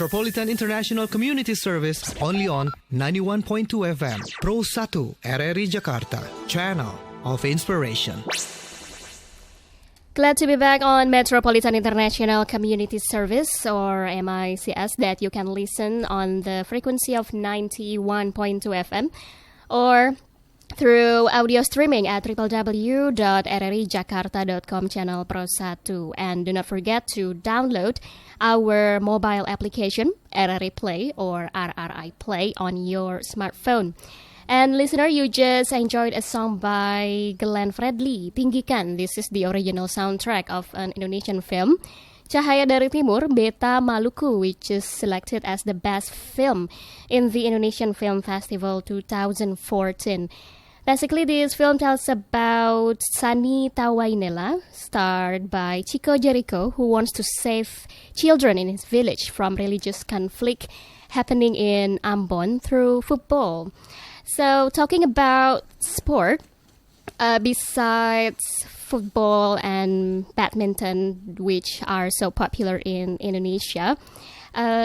Metropolitan International Community Service only on 91.2 FM. Pro Satu, Eri Jakarta, Channel of Inspiration. Glad to be back on Metropolitan International Community Service, or MICS, that you can listen on the frequency of 91.2 FM or through audio streaming at www.rrijakarta.com channel Pro 1. And do not forget to download our mobile application, RRI Play or RRI Play, on your smartphone. And listener, you just enjoyed a song by Glenn Fredly, Tinggikan. This is the original soundtrack of an Indonesian film, Cahaya dari Timur, Beta Maluku, which is selected as the best film in the Indonesian Film Festival 2014. Basically, this film tells about Sani Tawainela, starred by Chico Jericho, who wants to save children in his village from religious conflict happening in Ambon through football. So, talking about sport, besides football and badminton, which are so popular in Indonesia,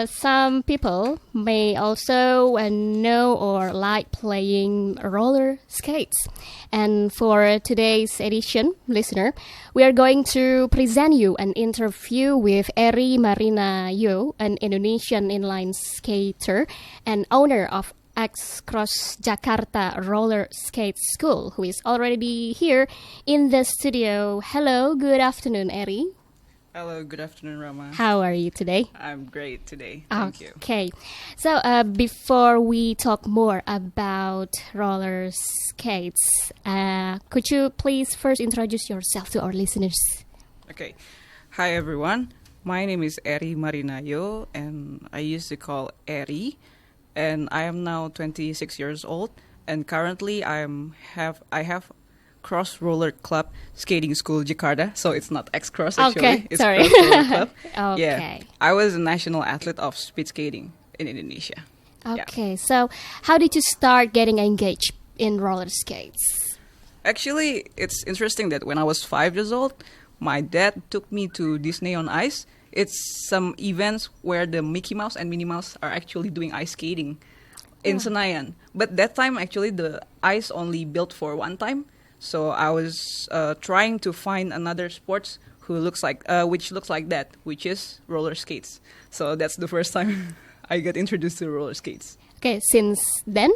some people may also know or like playing roller skates. And for today's edition, listener, we are going to present you an interview with Eri Marina Yo, an Indonesian inline skater and owner of X-Cross Jakarta Roller Skate School, who is already here in the studio. Hello, good afternoon, Eri. Hello, good afternoon, Rama. How are you today? I'm great today. Thank you. Okay. So, before we talk more about roller skates, could you please first introduce yourself to our listeners? Okay. Hi, everyone. My name is Eri Marina Yo, and I used to call Eri. And I am now 26 years old, and currently I have Cross Roller Club Skating School Jakarta, so it's not X-Cross actually. Okay, it's sorry. Cross Roller Club. Okay. Yeah, I was a national athlete of speed skating in Indonesia. Okay, so how did you start getting engaged in roller skates? Actually, it's interesting that when I was 5 years old, my dad took me to Disney on Ice. It's some events where the Mickey Mouse and Minnie Mouse are actually doing ice skating in Senayan. But that time, actually, the ice only built for one time. So I was trying to find another sports which looks like that, which is roller skates. So that's the first time I got introduced to roller skates. Okay, since then?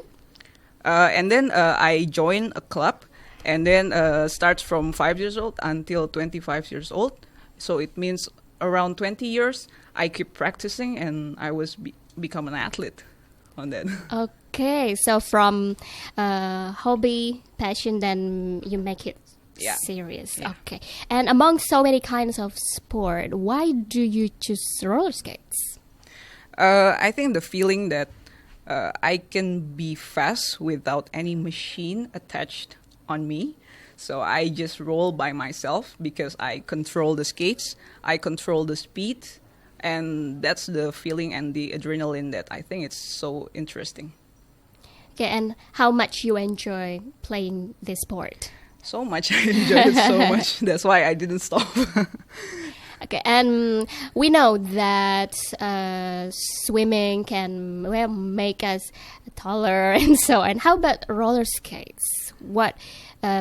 And then I joined a club, and then starts from 5 years old until 25 years old. So it means around 20 years, I keep practicing, and I was become an athlete on that. Okay, so from hobby, passion, then you make it serious. Yeah. Okay, and among so many kinds of sport, why do you choose roller skates? I think the feeling that I can be fast without any machine attached on me. So I just roll by myself because I control the skates, I control the speed, and that's the feeling and the adrenaline that I think it's so interesting. Okay, and how much you enjoy playing this sport? So much. I enjoy it so much. That's why I didn't stop. Okay, and we know that swimming can make us taller and so on. How about roller skates? What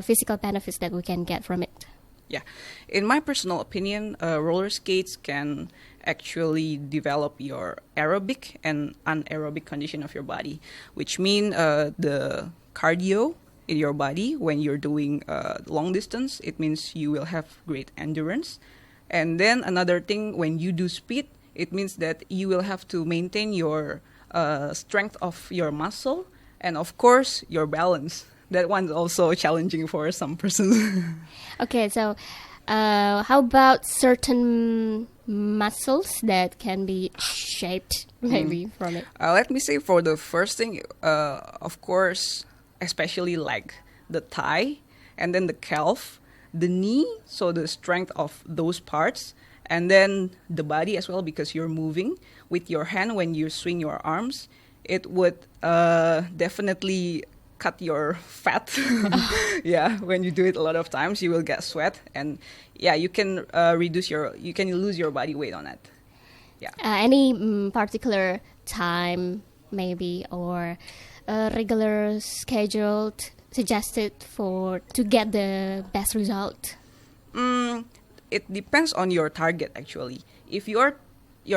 physical benefits that we can get from it? Yeah, in my personal opinion, roller skates can actually develop your aerobic and anaerobic condition of your body, which mean the cardio in your body when you're doing long distance. It means you will have great endurance. And then another thing, when you do speed, it means that you will have to maintain your strength of your muscle and, of course, your balance. That one's also challenging for some persons. Okay, so how about certain muscles that can be shaped maybe from it? Let me say for the first thing, of course, especially like the thigh and then the calf, the knee, so the strength of those parts, and then the body as well, because you're moving with your hand when you swing your arms. It would definitely cut your fat. Yeah, when you do it a lot of times, you will get sweat, and yeah, you can lose your body weight on it. Yeah. Any particular time, maybe, or regular schedule suggested for to get the best result? It depends on your target, actually. If your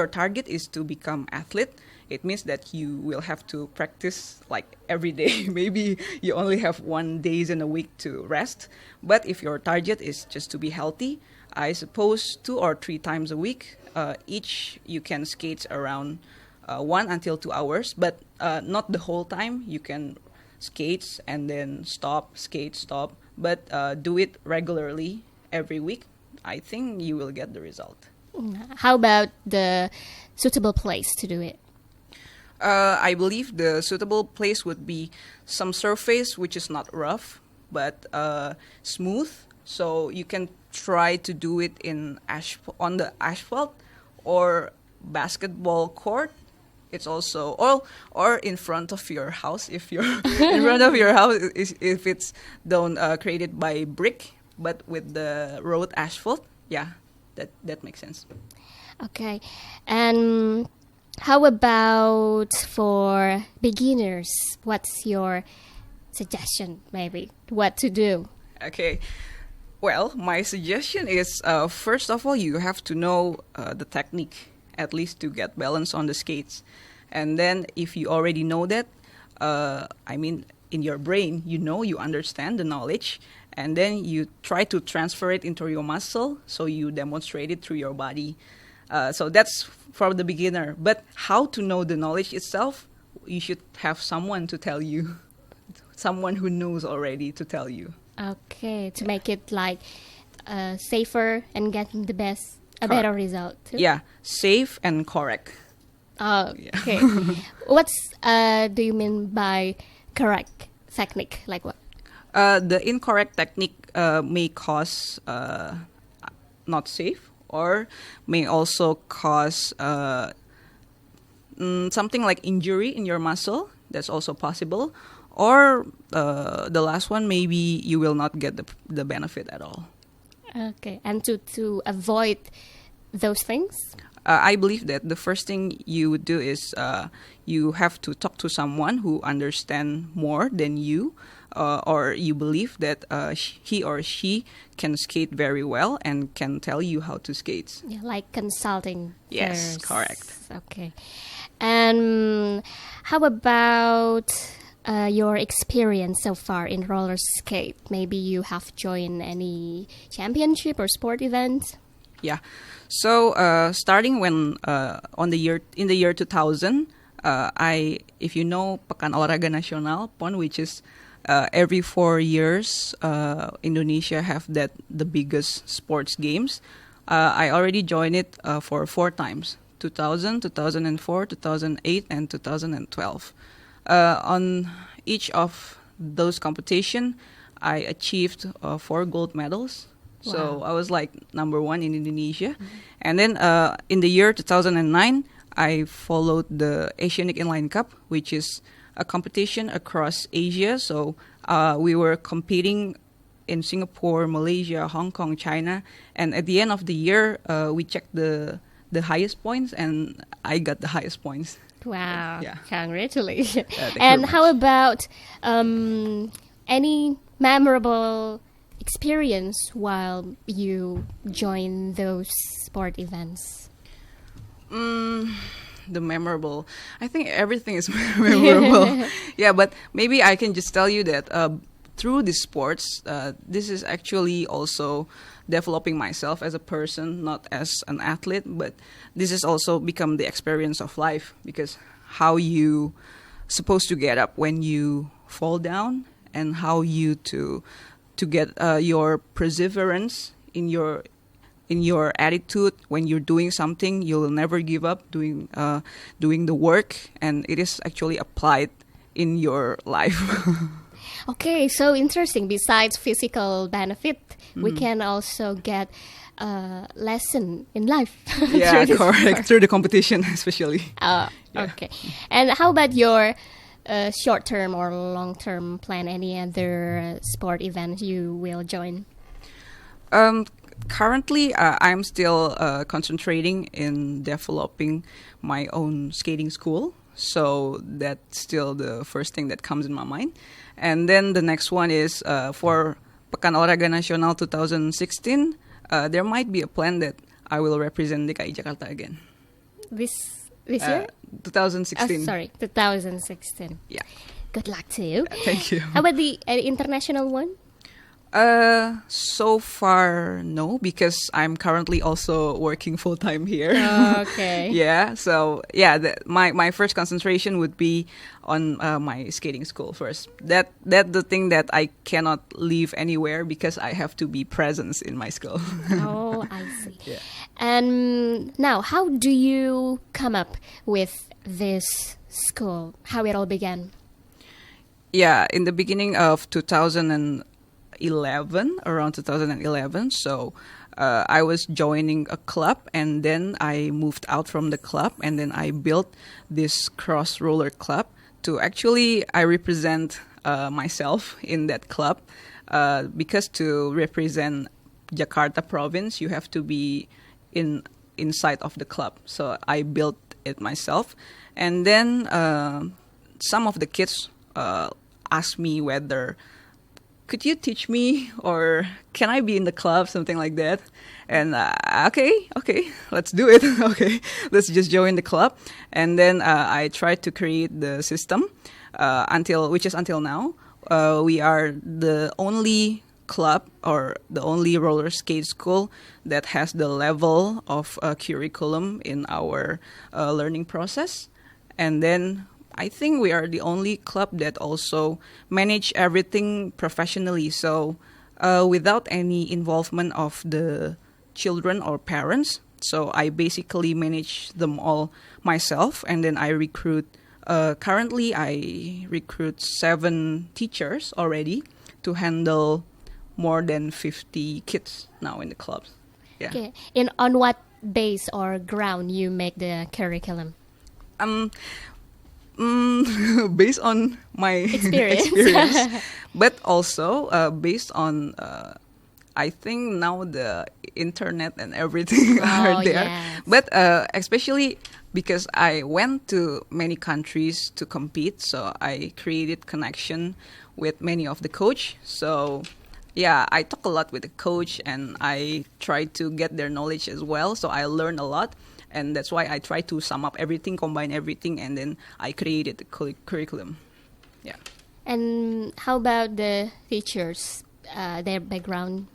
target is to become athlete, it means that you will have to practice like every day. Maybe you only have 1 day in a week to rest. But if your target is just to be healthy, I suppose 2 or 3 times a week, each you can skate around 1 until 2 hours, but not the whole time. You can skate and then stop, skate, stop, but do it regularly every week. I think you will get the result. How about the suitable place to do it? I believe the suitable place would be some surface which is not rough but smooth. So you can try to do it on the asphalt or basketball court. It's also or in front of your house if you're in front of your house if it's done created by brick but with the road asphalt. Yeah, that makes sense. Okay, and how about for beginners? What's your suggestion, maybe, what to do? Okay. Well, my suggestion is first of all, you have to know the technique, at least to get balance on the skates. And then if you already know that, in your brain, you understand the knowledge, and then you try to transfer it into your muscle, so you demonstrate it through your body. So that's for the beginner. But how to know the knowledge itself, you should have someone to tell you, someone who knows already to tell you. Okay, to make it like safer and getting a better result too? Yeah, safe and correct. Oh, okay. What's do you mean by correct technique? Like what? The incorrect technique may cause not safe, or may also cause something like injury in your muscle. That's also possible. Or the last one, maybe you will not get the benefit at all. Okay, and to avoid those things? I believe that the first thing you would do is you have to talk to someone who understands more than you, or you believe that he or she can skate very well and can tell you how to skate. Yeah, like consulting. Yes, first. correct. Okay. And how about your experience so far in roller skate? Maybe you have joined any championship or sport event? Yeah. So starting when in the year 2000, if you know Pekan Olahraga Nasional (PON), which is every 4 years Indonesia have the biggest sports games. I already joined it for 4 times: 2000, 2004, 2008, and 2012. On each of those competitions, I achieved 4 gold medals. Wow. So I was like number 1 in Indonesia. Mm-hmm. And then in the year 2009, I followed the Asianic Inline Cup, which is a competition across Asia. So we were competing in Singapore, Malaysia, Hong Kong, China. And at the end of the year, we checked the highest points, and I got the highest points. Wow. Yeah. Congratulations. Thank you And very how much. about any memorable experience while you join those sport events? The memorable. I think everything is memorable. Yeah, but maybe I can just tell you that through these sports, this is actually also developing myself as a person, not as an athlete, but this has also become the experience of life, because how you supposed to get up when you fall down, and how you to get your perseverance in your attitude when you're doing something. You'll never give up doing the work, and it is actually applied in your life. Okay, so interesting. Besides physical benefit, we can also get a lesson in life. Yeah, through this correct. sport. Through the competition, especially. Yeah. Okay. And how about your short-term or long-term plan? Any other sport event you will join? currently, I'm still concentrating in developing my own skating school. So that's still the first thing that comes in my mind. And then the next one is for Pekan Olahraga Nasional 2016. There might be a plan that I will represent DKI Jakarta again. This year? 2016. 2016. Yeah. Good luck to you. Thank you. How about the international one? So far, no, because I'm currently also working full time here. Okay. Yeah. So yeah, my first concentration would be on my skating school first. That the thing that I cannot leave anywhere because I have to be present in my school. Oh, I see. Yeah. And now, how do you come up with this school? How it all began? Yeah, in the beginning of 2011, around 2011. So I was joining a club, and then I moved out from the club, and then I built this cross roller club to actually I represent myself in that club because to represent Jakarta province, you have to be inside of the club. So I built it myself, and then some of the kids asked me whether could you teach me or can I be in the club, something like that. And okay, let's do it. Okay, let's just join the club. And then I tried to create the system until now. We are the only club or the only roller skate school that has the level of curriculum in our learning process. And then I think we are the only club that also manage everything professionally. So without any involvement of the children or parents. So I basically manage them all myself. And then I recruit, currently I recruit 7 teachers already to handle more than 50 kids now in the clubs. Yeah. Okay. On what base or ground you make the curriculum? Based on my experience, but also based on I think now the internet and everything are there. Yes. But especially because I went to many countries to compete, so I created connection with many of the coach. So yeah, I talk a lot with the coach, and I try to get their knowledge as well. So I learn a lot. And that's why I try to sum up everything, combine everything, and then I created the curriculum. Yeah. And how about the teachers, their background?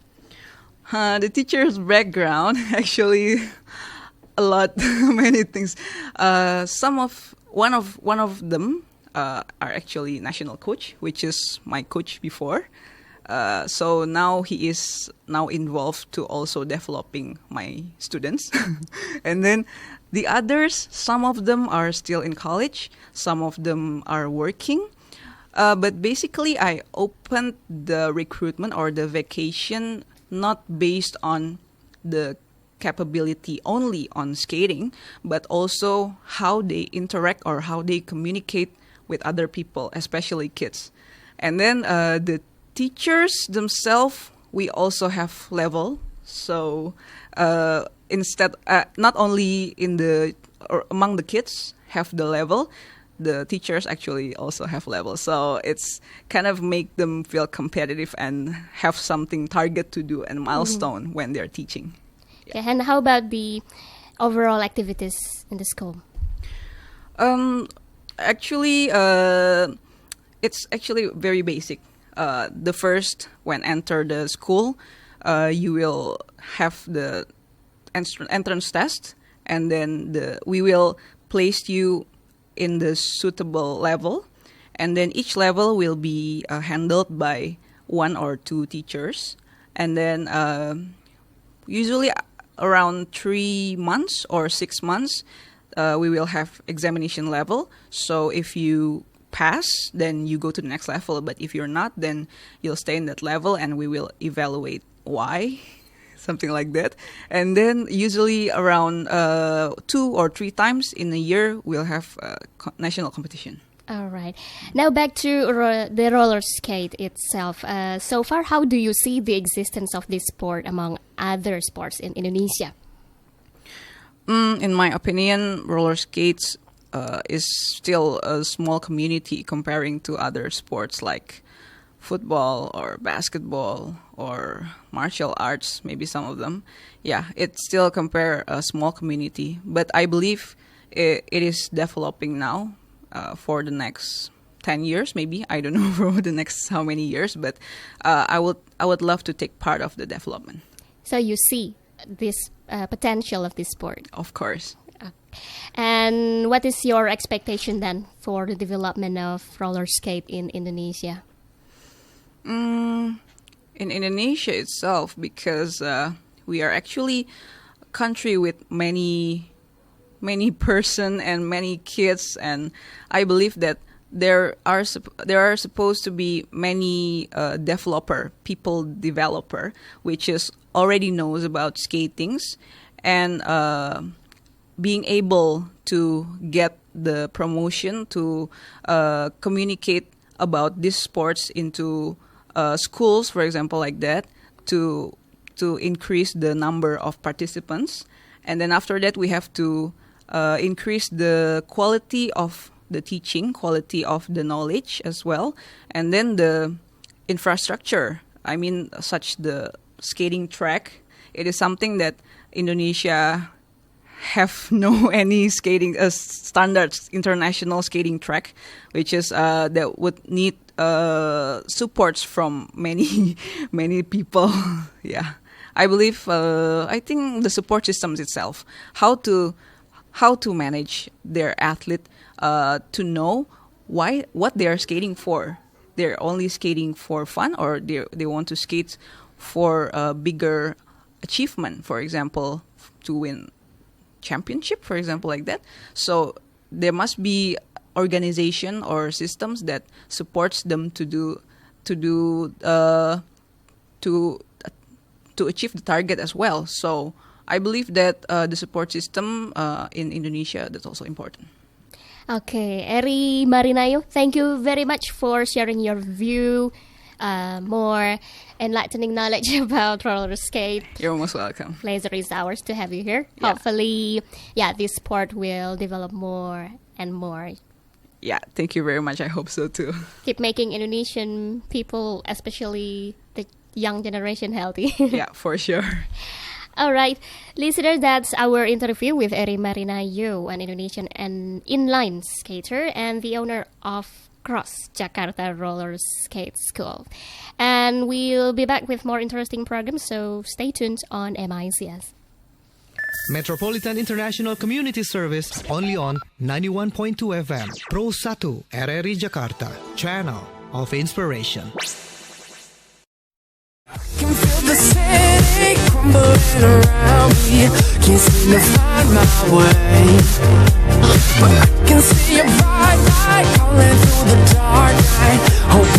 The teacher's background, actually, a lot, many things. One of them are actually national coach, which is my coach before. So now he is now involved to also developing my students. And then the others, some of them are still in college, some of them are working. But basically I opened the recruitment or the vacation not based on the capability only on skating, but also how they interact or how they communicate with other people, especially kids. And then the teachers themselves, we also have level. So instead, not only in the or among the kids have the level, the teachers actually also have level. So it's kind of make them feel competitive and have something target to do and milestone when they're teaching. Yeah. And how about the overall activities in the school? Actually, it's actually very basic. The first, when enter the school, you will have the entrance test, and then we will place you in the suitable level, and then each level will be handled by 1 or 2 teachers, and then usually around 3 months or 6 months, we will have examination level. So if you pass, then you go to the next level. But if you're not, then you'll stay in that level, and we will evaluate why, something like that. And then usually around 2 or 3 times in a year, we'll have national competition. All right. Now back to the roller skate itself. So far, how do you see the existence of this sport among other sports in Indonesia? In my opinion, roller skates is still a small community comparing to other sports like football or basketball or martial arts, maybe some of them. Yeah, it still compare a small community, but I believe it is developing now for the next 10 years, maybe. I don't know for the next how many years, but I would love to take part of the development. So you see this potential of this sport. Of course. And what is your expectation then for the development of roller skate in Indonesia? In Indonesia itself, because we are actually a country with many person and many kids, and I believe that there are supposed to be many developer, which is already knows about skatings, and being able to get the promotion to communicate about these sports into schools, for example, like that, to increase the number of participants. And then after that, we have to increase the quality of the teaching, quality of the knowledge as well. And then the infrastructure, I mean, such the skating track, it is something that Indonesia have no any skating standards international skating track, which is that would need supports from many people. Yeah, I believe I think the support systems itself, how to manage their athlete to know what they are skating for. They're only skating for fun, or they want to skate for a bigger achievement, for example, to win championship, for example, like that. So there must be organization or systems that supports them to achieve the target as well. So I believe that the support system in Indonesia, that's also important. Okay, Eri Marina Yo, thank you very much for sharing your view, more enlightening knowledge about roller skate. You're most welcome. Pleasure is ours to have you here. Yeah. Hopefully, this sport will develop more and more. Yeah, thank you very much. I hope so too. Keep making Indonesian people, especially the young generation, healthy. Yeah, for sure. All right, listener, that's our interview with Eri Marina Yo, an Indonesian and inline skater and the owner of Cross Jakarta Roller Skate School. And we'll be back with more interesting programs, so stay tuned on MICS. Metropolitan International Community Service only on 91.2 FM. Pro Satu, Eri Jakarta, Channel of Inspiration. Can feel the city crumbling around me. Can't seem to find my way, but I can see a bright light calling through the dark night. Hope